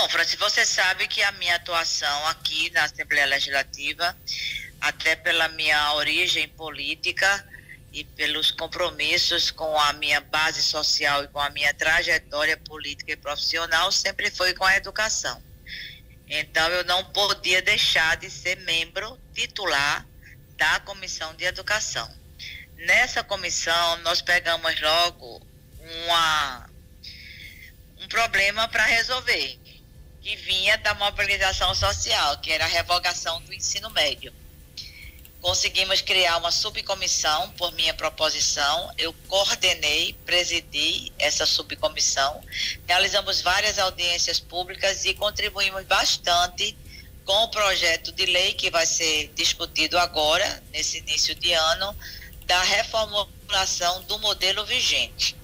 Bom, Francis, você sabe que a minha atuação aqui na Assembleia Legislativa, até pela minha origem política e pelos compromissos com a minha base social e com a minha trajetória política e profissional, sempre foi com a educação. Então, eu não podia deixar de ser membro titular da Comissão de Educação. Nessa comissão, nós pegamos logo um problema para resolver, que vinha da mobilização social, que era a revogação do ensino médio. Conseguimos criar uma subcomissão por minha proposição, eu coordenei, presidi essa subcomissão, realizamos várias audiências públicas e contribuímos bastante com o projeto de lei que vai ser discutido agora, nesse início de ano, da reformulação do modelo vigente.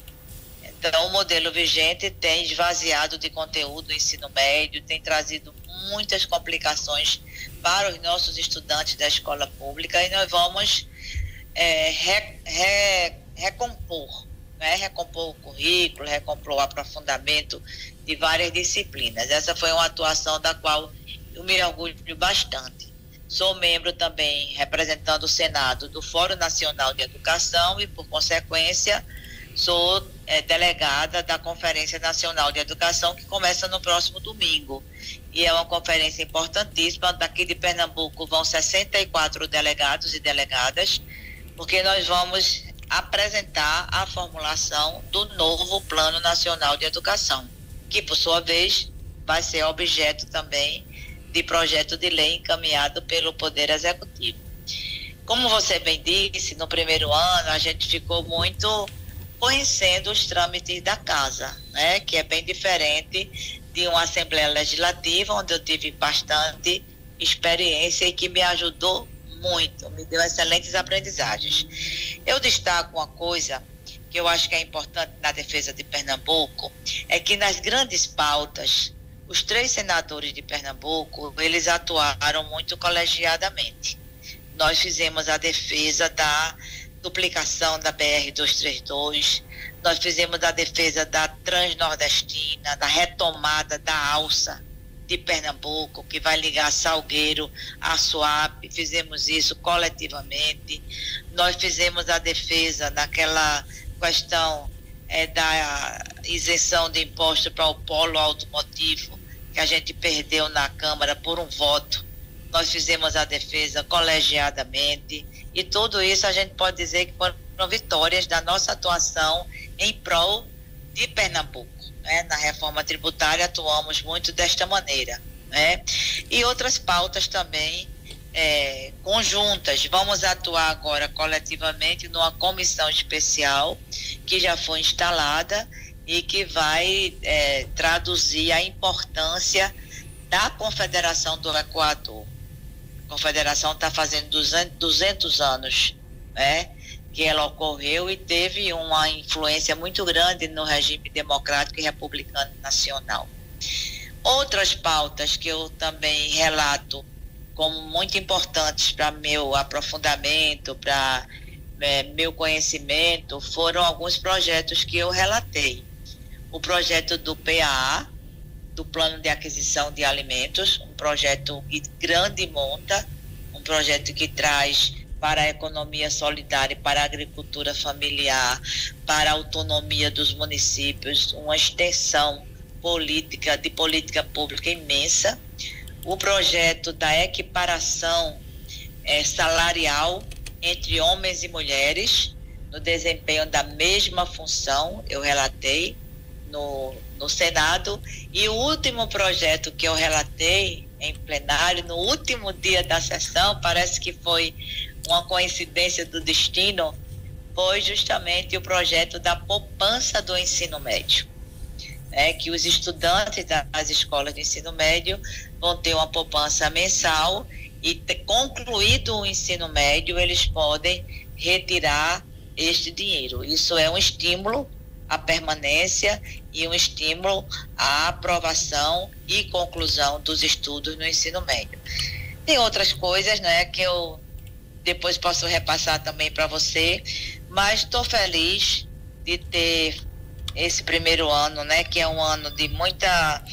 Então, o modelo vigente tem esvaziado de conteúdo o ensino médio, tem trazido muitas complicações para os nossos estudantes da escola pública e nós vamos recompor, né? Recompor o currículo, recompor o aprofundamento de várias disciplinas. Essa foi uma atuação da qual eu me orgulho bastante. Sou membro também, representando o Senado, do Fórum Nacional de Educação e, por consequência, sou delegada da Conferência Nacional de Educação, que começa no próximo domingo. E é uma conferência importantíssima. Daqui de Pernambuco vão 64 delegados e delegadas, porque nós vamos apresentar a formulação do novo Plano Nacional de Educação, que, por sua vez, vai ser objeto também de projeto de lei encaminhado pelo Poder Executivo. Como você bem disse, no primeiro ano a gente ficou muito conhecendo os trâmites da casa, né? Que é bem diferente de uma Assembleia Legislativa, onde eu tive bastante experiência e que me ajudou muito, me deu excelentes aprendizagens. Eu destaco uma coisa que eu acho que é importante na defesa de Pernambuco, é que nas grandes pautas, os 3 senadores de Pernambuco, eles atuaram muito colegiadamente. Nós fizemos a defesa da duplicação da BR-232, nós fizemos a defesa da Transnordestina, da retomada da alça de Pernambuco, que vai ligar Salgueiro a Suape, fizemos isso coletivamente. Nós fizemos a defesa daquela questão da isenção de imposto para o polo automotivo, que a gente perdeu na Câmara por um voto. Nós fizemos a defesa colegiadamente, e tudo isso a gente pode dizer que foram vitórias da nossa atuação em prol de Pernambuco, né? Na reforma tributária atuamos muito desta maneira, né? E outras pautas também conjuntas. Vamos atuar agora coletivamente numa comissão especial que já foi instalada e que vai traduzir a importância da Confederação do Equador. A Confederação está fazendo 200 anos, né, que ela ocorreu e teve uma influência muito grande no regime democrático e republicano nacional. Outras pautas que eu também relato como muito importantes para meu aprofundamento, para meu conhecimento, foram alguns projetos que eu relatei. O projeto do PAA, do Plano de Aquisição de Alimentos, um projeto de grande monta, um projeto que traz para a economia solidária e para a agricultura familiar, para a autonomia dos municípios, uma extensão de política pública imensa. O projeto da equiparação salarial entre homens e mulheres, no desempenho da mesma função, eu relatei no Senado. E o último projeto que eu relatei em plenário, no último dia da sessão, parece que foi uma coincidência do destino, foi justamente o projeto da poupança do ensino médio. Que os estudantes das escolas de ensino médio vão ter uma poupança mensal e, concluído o ensino médio, eles podem retirar este dinheiro. Isso é um estímulo à permanência e um estímulo à aprovação e conclusão dos estudos no ensino médio. Tem outras coisas, né, que eu depois posso repassar também para você, mas estou feliz de ter esse primeiro ano, né, que é um ano de muita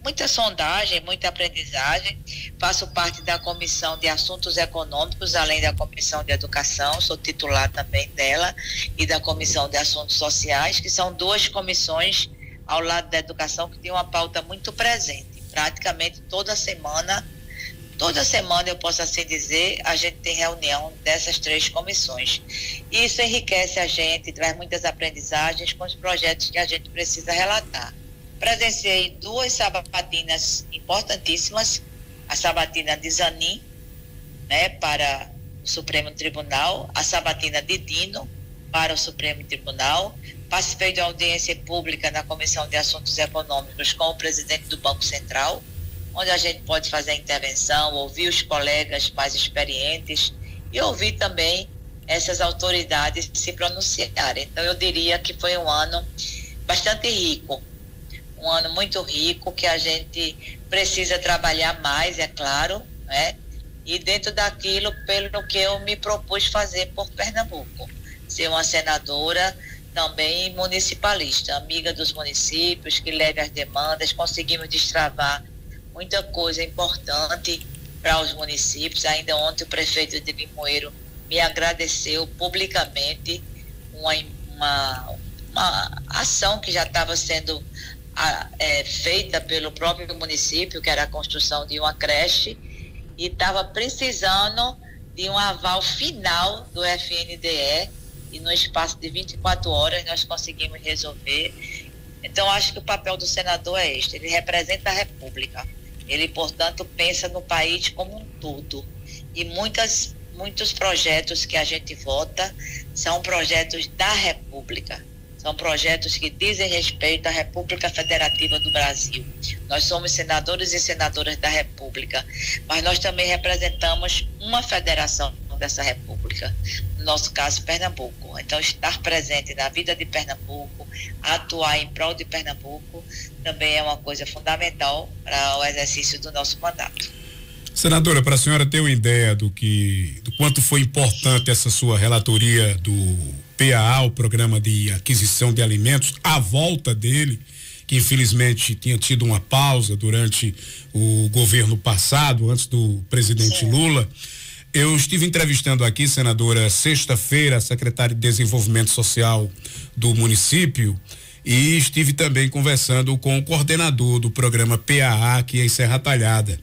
muita sondagem, muita aprendizagem. Faço parte da Comissão de Assuntos Econômicos, além da Comissão de Educação, sou titular também dela, e da Comissão de Assuntos Sociais, que são duas comissões ao lado da educação que tem uma pauta muito presente. Praticamente toda semana eu posso assim dizer, a gente tem reunião dessas três comissões. Isso enriquece a gente, traz muitas aprendizagens com os projetos que a gente precisa relatar. Presenciei duas sabatinas importantíssimas, a sabatina de Zanin, né, para o Supremo Tribunal, a sabatina de Dino para o Supremo Tribunal. Participei de audiência pública na Comissão de Assuntos Econômicos com o presidente do Banco Central, onde a gente pode fazer a intervenção, ouvir os colegas mais experientes e ouvir também essas autoridades se pronunciarem. Então, eu diria que foi um ano bastante rico, um ano muito rico, que a gente precisa trabalhar mais, é claro, né? E dentro daquilo, pelo que eu me propus fazer por Pernambuco, ser uma senadora também municipalista, amiga dos municípios, que leve as demandas. Conseguimos destravar muita coisa importante para os municípios. Ainda ontem o prefeito de Limoeiro me agradeceu publicamente uma ação que já estava sendo feita pelo próprio município, que era a construção de uma creche, e estava precisando de um aval final do FNDE, e no espaço de 24 horas nós conseguimos resolver. Então, acho que o papel do senador é este: ele representa a República, ele, portanto, pensa no país como um todo, e muitos projetos que a gente vota são projetos da República, são projetos que dizem respeito à República Federativa do Brasil. Nós somos senadores e senadoras da República, mas nós também representamos uma federação dessa República, no nosso caso Pernambuco. Então, estar presente na vida de Pernambuco, atuar em prol de Pernambuco, também é uma coisa fundamental para o exercício do nosso mandato. Senadora, para a senhora ter uma ideia do quanto foi importante essa sua relatoria do PAA, o Programa de Aquisição de Alimentos, a volta dele, que infelizmente tinha tido uma pausa durante o governo passado, antes do presidente Lula. Eu estive entrevistando aqui, senadora, sexta-feira, a secretária de Desenvolvimento Social do município, e estive também conversando com o coordenador do programa PAA aqui em Serra Talhada.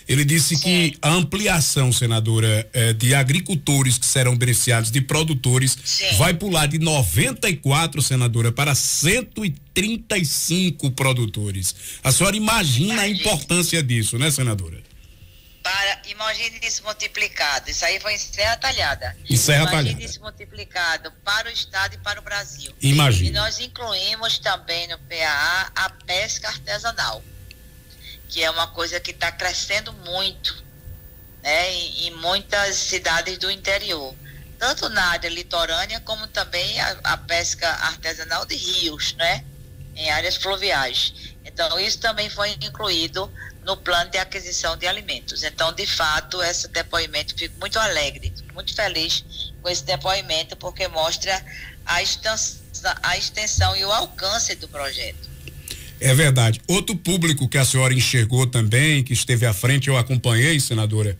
Ele disse que a ampliação, senadora, de agricultores que serão beneficiados, de produtores, vai pular de 94, senadora, para 135 produtores. A senhora imagina a importância disso, né, senadora? Imagine isso multiplicado. Isso aí foi em Serra Talhada. Imagine isso multiplicado para o estado e para o Brasil. Imagina. E nós incluímos também no PAA a pesca artesanal, que é uma coisa que está crescendo muito, né, em muitas cidades do interior, tanto na área litorânea como também a pesca artesanal de rios, né, em áreas fluviais. Então, isso também foi incluído no plano de aquisição de alimentos. Então, de fato, esse depoimento, fico muito alegre, muito feliz com esse depoimento, porque mostra a extensão e o alcance do projeto. É verdade. Outro público que a senhora enxergou também, que esteve à frente, eu acompanhei, senadora,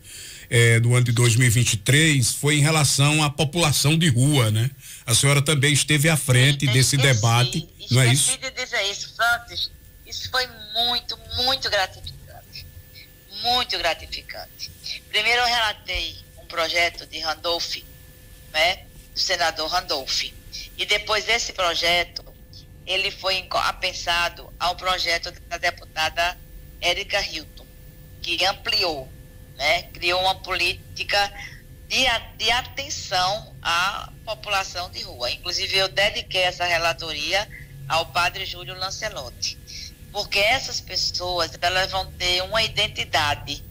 do ano de 2023, foi em relação à população de rua, né? A senhora também esteve à frente desse debate, não é isso? Esqueci de dizer isso, Francis. Isso foi muito, muito gratificante. Muito gratificante. Primeiro eu relatei um projeto de Randolph, né? Do senador Randolph. E depois desse projeto, ele foi apensado ao projeto da deputada Érica Hilton, que ampliou, né? Criou uma política de atenção à população de rua. Inclusive, eu dediquei essa relatoria ao padre Júlio Lancelotti, porque essas pessoas, elas vão ter uma identidade.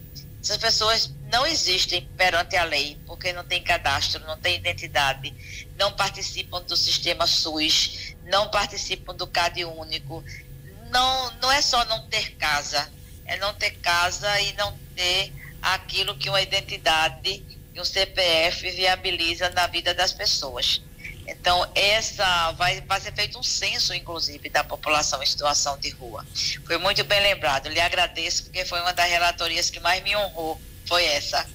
Essas pessoas não existem perante a lei, porque não tem cadastro, não tem identidade, não participam do sistema SUS, não participam do CAD único. Não é só não ter casa, é não ter casa e não ter aquilo que uma identidade e um CPF viabiliza na vida das pessoas. Então, vai ser feito um censo, inclusive, da população em situação de rua. Foi muito bem lembrado. Lhe agradeço, porque foi uma das relatorias que mais me honrou, foi essa.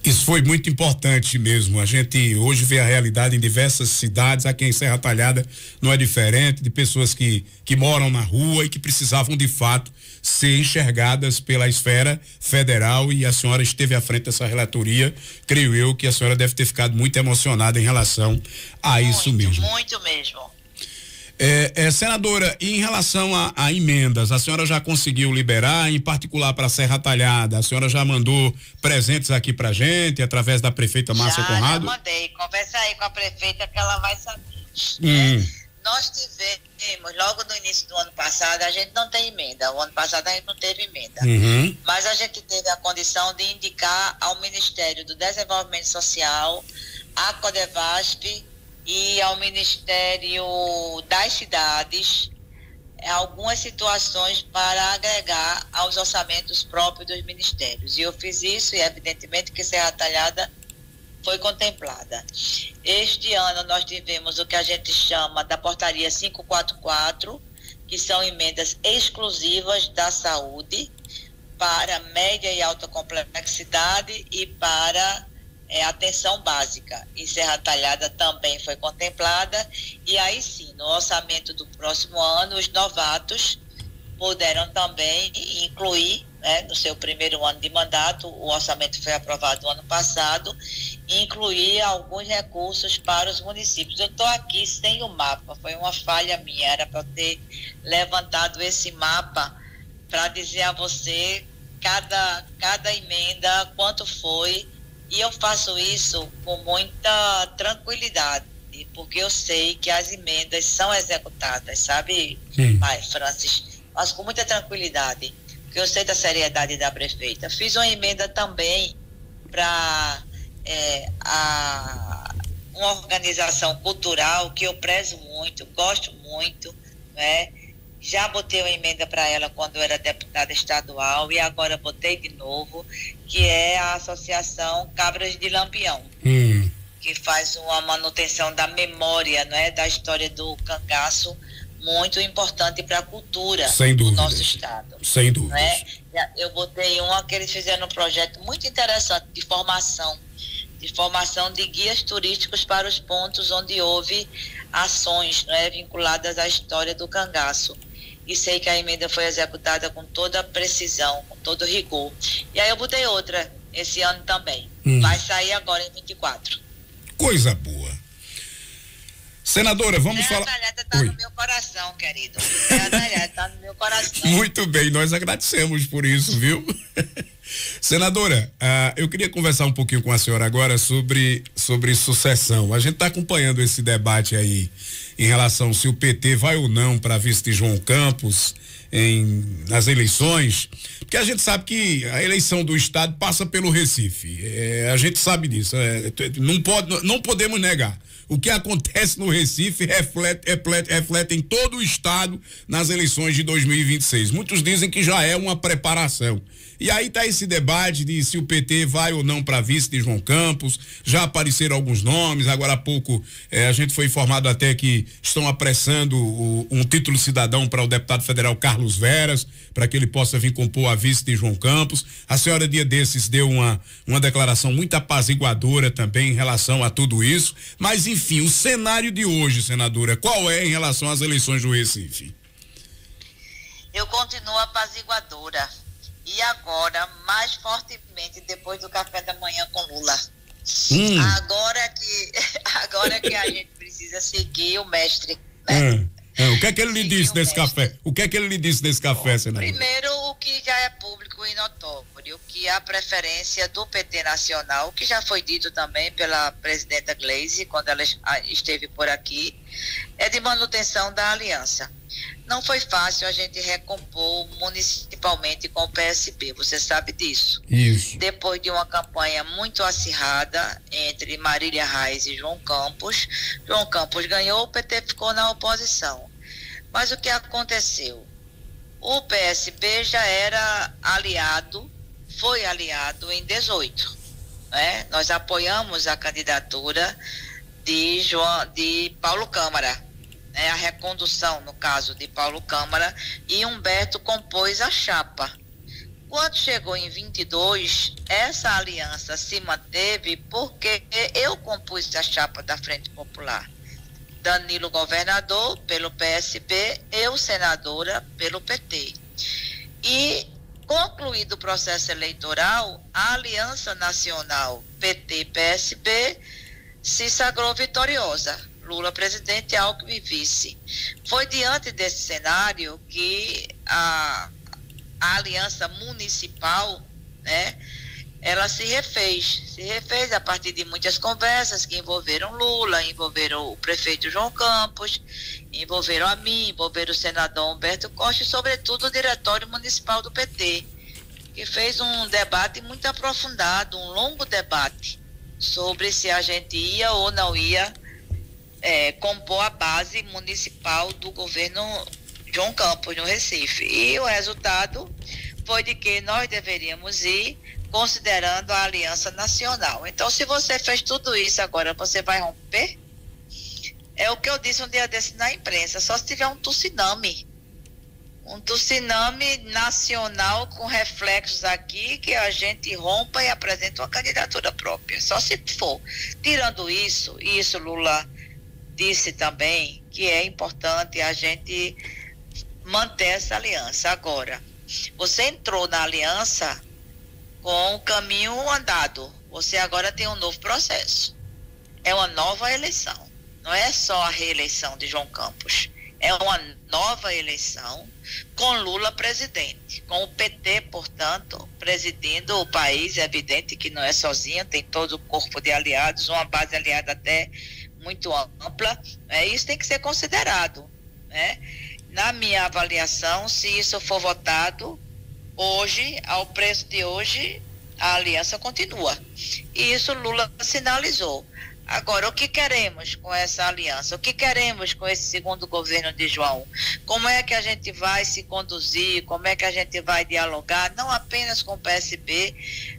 Isso foi muito importante mesmo. A gente hoje vê a realidade em diversas cidades. Aqui em Serra Talhada não é diferente, de pessoas que moram na rua e que precisavam de fato ser enxergadas pela esfera federal, e a senhora esteve à frente dessa relatoria. Creio eu que a senhora deve ter ficado muito emocionada em relação a isso mesmo. Muito mesmo. Senadora, e em relação a emendas, a senhora já conseguiu liberar, em particular para Serra Talhada? A senhora já mandou presentes aqui pra gente, através da prefeita Márcia Conrado? Já mandei. Conversa aí com a prefeita que ela vai saber. Nós tivemos, logo no início do ano passado, a gente não tem emenda. O ano passado a gente não teve emenda. Mas a gente teve a condição de indicar ao Ministério do Desenvolvimento Social, à Codevasf e ao Ministério das Cidades algumas situações para agregar aos orçamentos próprios dos ministérios. E eu fiz isso, e evidentemente que Serra Talhada foi contemplada. Este ano nós tivemos o que a gente chama da portaria 544, que são emendas exclusivas da saúde para média e alta complexidade e para atenção básica. E Serra Talhada também foi contemplada, e aí sim, no orçamento do próximo ano, os novatos puderam também incluir, no seu primeiro ano de mandato, o orçamento foi aprovado no ano passado, incluir alguns recursos para os municípios. Eu estou aqui sem o mapa, foi uma falha minha, era para ter levantado esse mapa para dizer a você cada emenda, quanto foi, e eu faço isso com muita tranquilidade, porque eu sei que as emendas são executadas, sabe, Pai Francis? Mas com muita tranquilidade, porque eu sei da seriedade da prefeita. Fiz uma emenda também para uma organização cultural que eu prezo muito, gosto muito, já botei uma emenda para ela quando eu era deputada estadual, e agora botei de novo, que é a Associação Cabras de Lampião, que faz uma manutenção da memória, da história do cangaço, muito importante para a cultura do nosso estado. Sem dúvida. Eu botei uma que eles fizeram um projeto muito interessante de formação de guias turísticos para os pontos onde houve ações vinculadas à história do cangaço. E sei que a emenda foi executada com toda precisão, com todo rigor. E aí eu botei outra esse ano também. Vai sair agora em 24. Coisa boa. Senadora, vamos falar... Serra Talhada está no meu coração, querido. Serra Talhada está no meu coração. Muito bem, nós agradecemos por isso, viu? Senadora, eu queria conversar um pouquinho com a senhora agora sobre sucessão. A gente está acompanhando esse debate aí em relação se o PT vai ou não para vice de João Campos nas eleições, porque a gente sabe que a eleição do estado passa pelo Recife. A gente sabe disso. Não podemos negar. O que acontece no Recife reflete em todo o estado nas eleições de 2026. Muitos dizem que já é uma preparação. E aí está esse debate de se o PT vai ou não para vice de João Campos. Já apareceram alguns nomes. Agora há pouco a gente foi informado até que estão apressando um título cidadão para o deputado federal Carlos Veras, para que ele possa vir compor a vice de João Campos. A senhora, dia desses, deu uma declaração muito apaziguadora também em relação a tudo isso. Mas, enfim, o cenário de hoje, senadora, qual é em relação às eleições do Recife? Eu continuo apaziguadora. E agora, mais fortemente, depois do café da manhã com Lula. Agora que a gente precisa seguir o mestre, O que é que ele lhe disse desse café? O que é que ele lhe disse desse café, senador? Primeiro, o que já é público e notório, que a preferência do PT nacional, que já foi dito também pela presidenta Gleisi, quando ela esteve por aqui, é de manutenção da aliança. Não foi fácil a gente recompor municipalmente com o PSB, você sabe disso. Isso. Depois de uma campanha muito acirrada entre Marília Reis e João Campos ganhou, o PT ficou na oposição. Mas o que aconteceu? O PSB já era foi aliado em 18. Nós apoiamos a candidatura de Paulo Câmara, né? A recondução, no caso de Paulo Câmara, e Humberto compôs a chapa. Quando chegou em 22, essa aliança se manteve porque eu compus a chapa da Frente Popular. Danilo governador pelo PSB, eu senadora pelo PT. E concluído o processo eleitoral, a Aliança Nacional PT-PSB se sagrou vitoriosa. Lula presidente, Alckmin vice. Foi diante desse cenário que a aliança municipal, né, ela se refez a partir de muitas conversas que envolveram Lula, envolveram o prefeito João Campos, envolveram a mim, envolveram o senador Humberto Costa e, sobretudo, o diretório municipal do PT, que fez um debate muito aprofundado, um longo debate sobre se a gente ia ou não ia compor a base municipal do governo João Campos no Recife. E o resultado foi de que nós deveríamos ir considerando a Aliança Nacional. Então, se você fez tudo isso agora, você vai romper? É o que eu disse um dia desse na imprensa, só se tiver um tsunami nacional com reflexos aqui, que a gente rompa e apresenta uma candidatura própria, só se for. Tirando isso Lula disse também que é importante a gente manter essa aliança. Agora, você entrou na aliança com o caminho andado, você agora tem um novo processo, é uma nova eleição, não é só a reeleição de João Campos, é uma nova eleição com Lula presidente, com o PT, portanto, presidindo o país. É evidente que não é sozinho, tem todo o corpo de aliados, uma base aliada até muito ampla, isso tem que ser considerado, né? Na minha avaliação, se isso for votado hoje, ao preço de hoje, a aliança continua. E isso Lula sinalizou. Agora, o que queremos com essa aliança? O que queremos com esse segundo governo de João? Como é que a gente vai se conduzir? Como é que a gente vai dialogar? Não apenas com o PSB,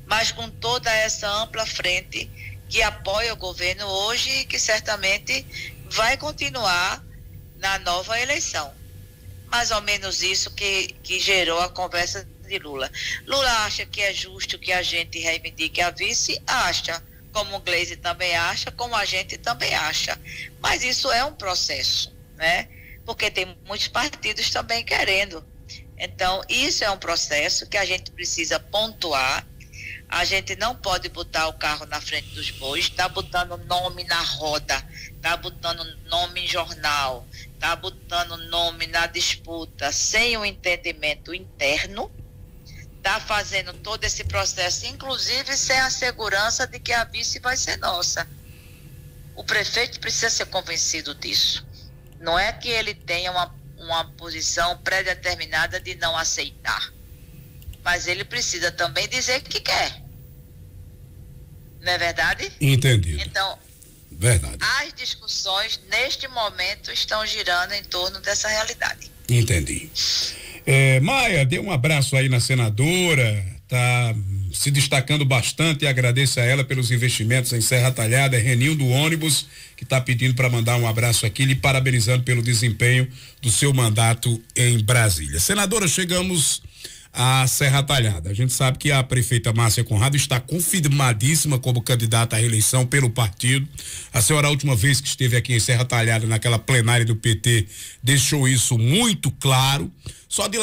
mas com toda essa ampla frente que apoia o governo hoje e que certamente vai continuar na nova eleição. Mais ou menos isso que gerou a conversa de Lula. Lula acha que é justo que a gente reivindique a vice? Acha. Como o Gleisi também acha, como a gente também acha. Mas isso é um processo, né? Porque tem muitos partidos também querendo. Então, isso é um processo que a gente precisa pontuar. A gente não pode botar o carro na frente dos bois, tá botando nome na roda, tá botando nome em jornal, tá botando nome na disputa sem um entendimento interno, tá fazendo todo esse processo, inclusive sem a segurança de que a vice vai ser nossa. O prefeito precisa ser convencido disso. Não é que ele tenha uma posição pré-determinada de não aceitar, mas ele precisa também dizer que quer. Não é verdade? Entendido. Então, verdade. As discussões neste momento estão girando em torno dessa realidade. Entendi. Maia, dê um abraço aí na senadora, tá se destacando bastante, e agradeço a ela pelos investimentos em Serra Talhada. É Reninho do ônibus que está pedindo para mandar um abraço aqui, lhe parabenizando pelo desempenho do seu mandato em Brasília. Senadora, chegamos a Serra Talhada. A gente sabe que a prefeita Márcia Conrado está confirmadíssima como candidata à reeleição pelo partido. A senhora, a última vez que esteve aqui em Serra Talhada, naquela plenária do PT, deixou isso muito claro. Só de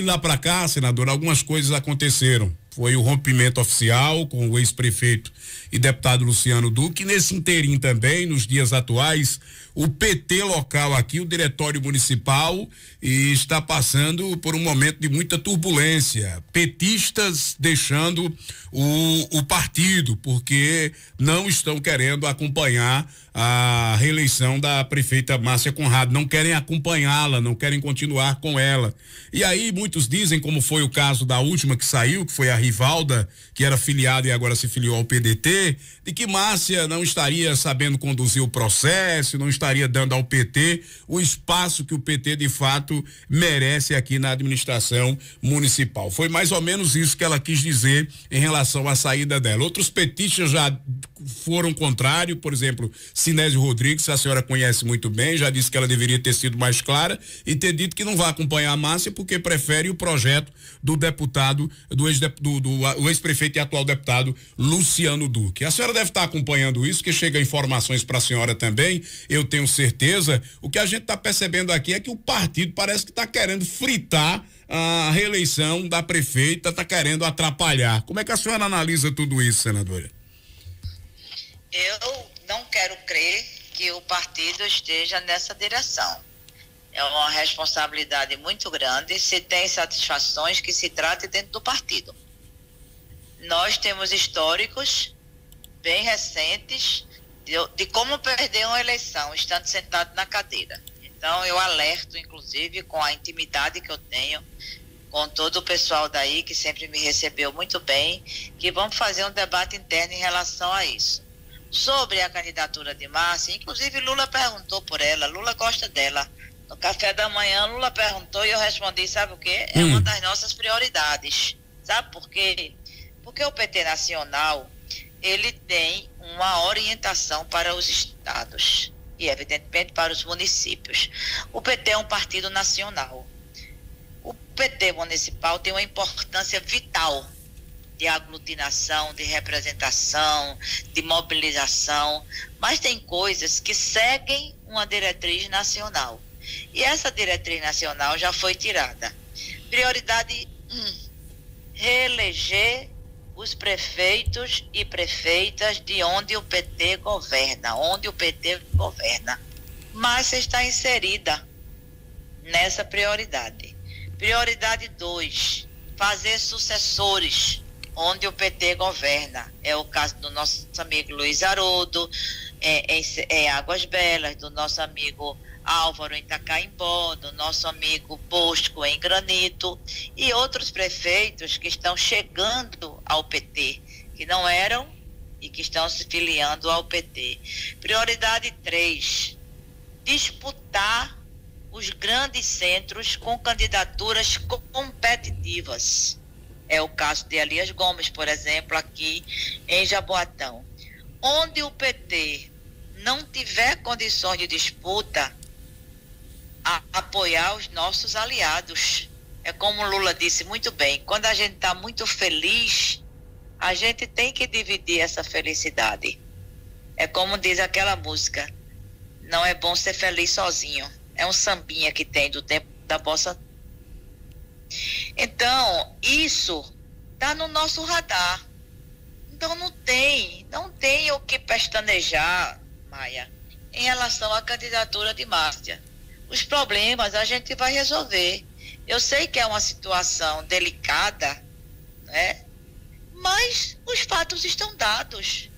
lá para cá, senadora, algumas coisas aconteceram. Foi o rompimento oficial com o ex-prefeito e deputado Luciano Duque. Nesse inteirinho também, nos dias atuais, o PT local aqui, o diretório municipal, está passando por um momento de muita turbulência. Petistas deixando o partido, porque não estão querendo acompanhar a reeleição da prefeita Márcia Conrado, não querem acompanhá-la, não querem continuar com ela. E aí muitos dizem, como foi o caso da última que saiu, que foi a Rivalda, que era filiada e agora se filiou ao PDT, de que Márcia não estaria sabendo conduzir o processo, não estaria dando ao PT o espaço que o PT de fato merece aqui na administração municipal. Foi mais ou menos isso que ela quis dizer em relação à saída dela. Outros petistas já foram contrários, por exemplo, Sinésio Rodrigues, a senhora conhece muito bem, já disse que ela deveria ter sido mais clara e ter dito que não vai acompanhar a Márcia porque prefere o projeto do deputado, do ex-prefeito e atual deputado Luciano Duque. A senhora deve estar acompanhando isso, que chega informações para a senhora também, eu tenho certeza. O que a gente está percebendo aqui é que o partido parece que está querendo fritar a reeleição da prefeita, está querendo atrapalhar. Como é que a senhora analisa tudo isso, senadora? Eu não quero crer que o partido esteja nessa direção. É uma responsabilidade muito grande. Se tem satisfações, que se trate dentro do partido. Nós temos históricos bem recentes de como perder uma eleição estando sentado na cadeira. Então eu alerto, inclusive, com a intimidade que eu tenho com todo o pessoal daí, que sempre me recebeu muito bem, que vamos fazer um debate interno em relação a isso. Sobre a candidatura de Márcia, inclusive Lula perguntou por ela, Lula gosta dela. No café da manhã, Lula perguntou e eu respondi, sabe o quê? É uma das nossas prioridades. Sabe por quê? Porque o PT Nacional, ele tem uma orientação para os estados e, evidentemente, para os municípios. O PT é um partido nacional. O PT municipal tem uma importância vital de aglutinação, de representação, de mobilização, mas tem coisas que seguem uma diretriz nacional. E essa diretriz nacional já foi tirada. Prioridade 1, reeleger os prefeitos e prefeitas de onde o PT governa, Márcia está inserida nessa prioridade. Prioridade 2, fazer sucessores onde o PT governa. É o caso do nosso amigo Luiz Haroldo, em Águas Belas, do nosso amigo Álvaro em Itacaimbó, do nosso amigo Bosco em Granito e outros prefeitos que estão chegando ao PT, que não eram e que estão se filiando ao PT. Prioridade 3, disputar os grandes centros com candidaturas competitivas. É o caso de Elias Gomes, por exemplo, aqui em Jaboatão. Onde o PT não tiver condições de disputa, apoiar os nossos aliados. É como o Lula disse muito bem, quando a gente está muito feliz, a gente tem que dividir essa felicidade. É como diz aquela música, não é bom ser feliz sozinho. É um sambinha que tem do tempo da bossa. Então, isso está no nosso radar. Então não tem o que pestanejar, Maia, em relação à candidatura de Márcia. Os problemas a gente vai resolver. Eu sei que é uma situação delicada, né? Mas os fatos estão dados.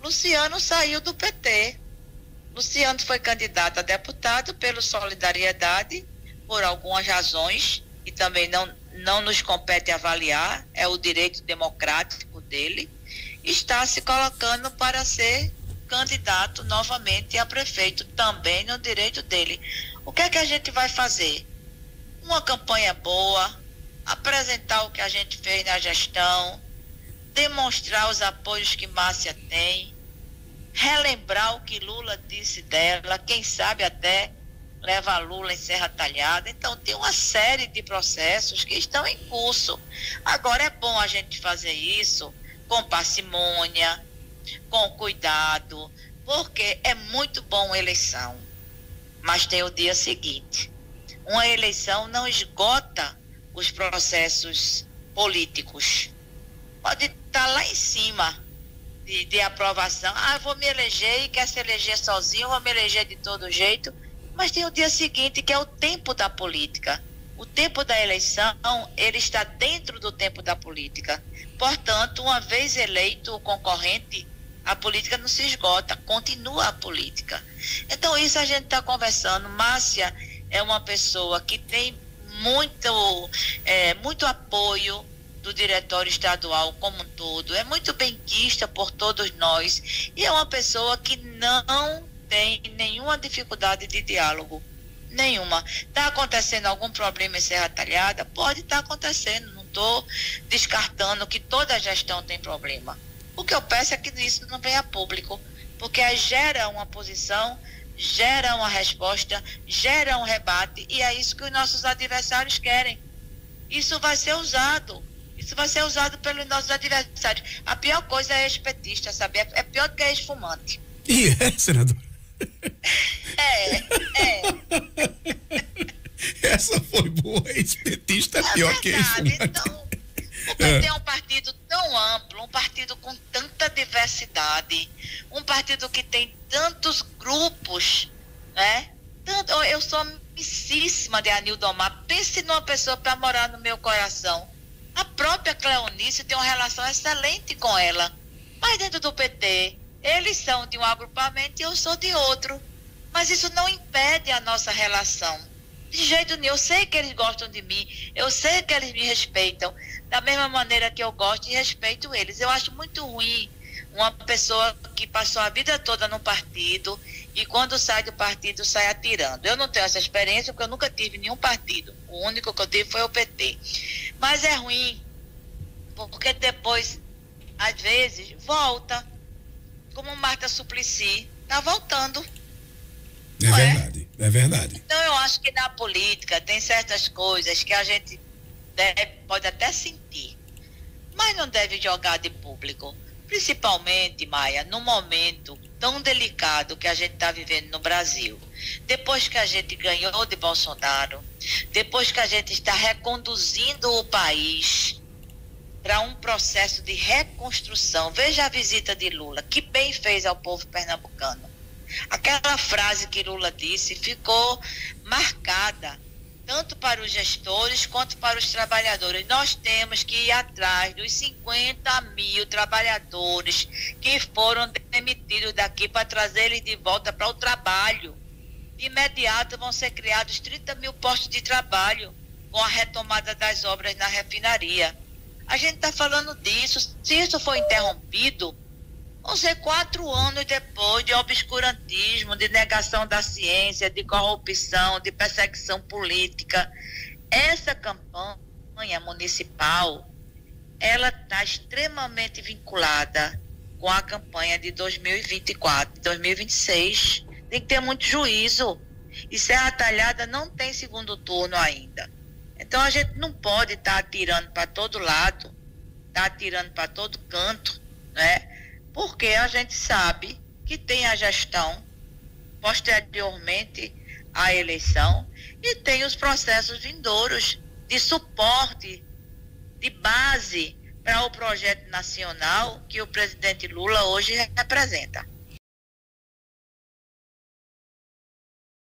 Luciano saiu do PT. Luciano foi candidato a deputado pelo Solidariedade, por algumas razões, e também não nos compete avaliar, é o direito democrático dele, está se colocando para ser candidato novamente a prefeito, também no direito dele. O que é que a gente vai fazer? Uma campanha boa, apresentar o que a gente fez na gestão, demonstrar os apoios que Márcia tem, relembrar o que Lula disse dela, quem sabe até levar Lula em Serra Talhada. Então tem uma série de processos que estão em curso. Agora é bom a gente fazer isso com parcimônia, com cuidado, porque é muito bom a eleição, mas tem o dia seguinte. Uma eleição não esgota os processos políticos. Pode estar lá em cima de aprovação. Eu vou me eleger e quer se eleger sozinho, vou me eleger de todo jeito. Mas tem o dia seguinte, que é o tempo da política. O tempo da eleição, ele está dentro do tempo da política. Portanto, uma vez eleito o concorrente, a política não se esgota, continua a política. Então, isso a gente está conversando. Márcia é uma pessoa que tem muito apoio do diretório estadual como um todo, é muito benquista por todos nós e é uma pessoa que não tem nenhuma dificuldade de diálogo, nenhuma. Está acontecendo algum problema em Serra Talhada? Pode estar acontecendo, não estou descartando que toda gestão tem problema, O que eu peço é que isso não venha a público, porque aí gera uma posição, gera uma resposta, gera um rebate, e é isso que os nossos adversários querem. Isso vai ser usado pelos nossos adversários. A pior coisa é ex-petista, sabe? É pior do que ex-fumante. E senador? Essa foi boa, ex-petista é pior que ex-fumante. Então, o PT é um partido tão amplo, um partido com tanta diversidade, um partido que tem tantos grupos, né? Eu sou amicíssima de Anildo Omar. Pense numa pessoa para morar no meu coração. A própria Cleonice tem uma relação excelente com ela. Mas dentro do PT, eles são de um agrupamento e eu sou de outro. Mas isso não impede a nossa relação. De jeito nenhum. Eu sei que eles gostam de mim, eu sei que eles me respeitam, da mesma maneira que eu gosto e respeito eles. Eu acho muito ruim uma pessoa que passou a vida toda no partido e quando sai do partido sai atirando. Eu não tenho essa experiência porque eu nunca tive nenhum partido. O único que eu tive foi o PT. Mas é ruim, porque depois, às vezes, volta. Como Marta Suplicy está voltando. É verdade, é verdade. Então eu acho que na política tem certas coisas que a gente pode até sentir, mas não deve jogar de público. Principalmente, Maia, num momento tão delicado que a gente está vivendo no Brasil. Depois que a gente ganhou de Bolsonaro, depois que a gente está reconduzindo o país para um processo de reconstrução. Veja a visita de Lula, que bem fez ao povo pernambucano. Aquela frase que Lula disse ficou marcada, tanto para os gestores quanto para os trabalhadores. Nós temos que ir atrás dos 50 mil trabalhadores que foram demitidos daqui para trazer eles de volta para o trabalho. De imediato vão ser criados 30 mil postos de trabalho com a retomada das obras na refinaria. A gente está falando disso. Se isso for interrompido, vão ser 4 anos depois de obscurantismo, de negação da ciência, de corrupção, de perseguição política. Essa campanha municipal, ela está extremamente vinculada com a campanha de 2024, 2026. Tem que ter muito juízo. E Serra Talhada não tem segundo turno ainda. Então a gente não pode estar atirando para todo lado, estar atirando para todo canto, né? Porque a gente sabe que tem a gestão posteriormente à eleição e tem os processos vindouros de suporte, de base para o projeto nacional que o presidente Lula hoje representa.